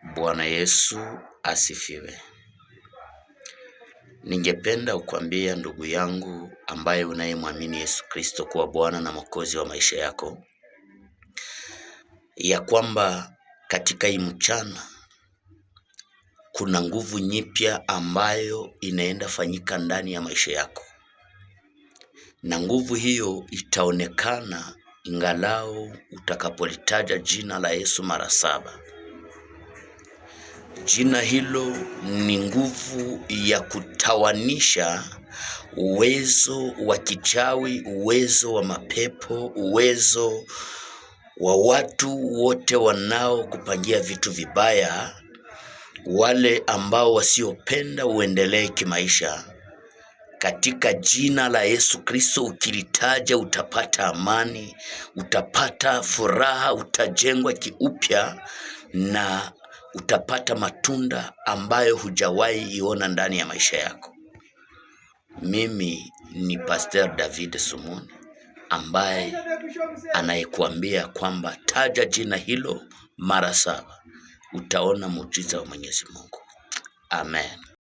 Bwana Yesu asifiwe. Ningependa kukwambia ndugu yangu ambaye unayemwamini Yesu Kristo kuwa Bwana na Mwokozi wa maisha yako, ya kwamba katika hii mchana kuna nguvu nyipya ambayo inaenda fanyika ndani ya maisha yako, na nguvu hiyo itaonekana ingalao utakapolitaja jina la Yesu mara 7. Jina hilo ni nguvu ya kutawanisha uwezo wa kichawi, uwezo wa mapepo, uwezo wa watu wote wanao kupangia vitu vibaya, wale ambao wasiopenda uendelee kimaisha. Katika jina la Yesu Kristo ukilitaja utapata amani, utapata furaha, utajengwa kiupya na utapata matunda ambayo hujawahi iona ndani ya maisha yako. Mimi ni Pastor David Sumuni ambaye anayekuambia kwamba taja jina hilo mara 7 utaona muujiza wa Mwenyezi Mungu. Amen.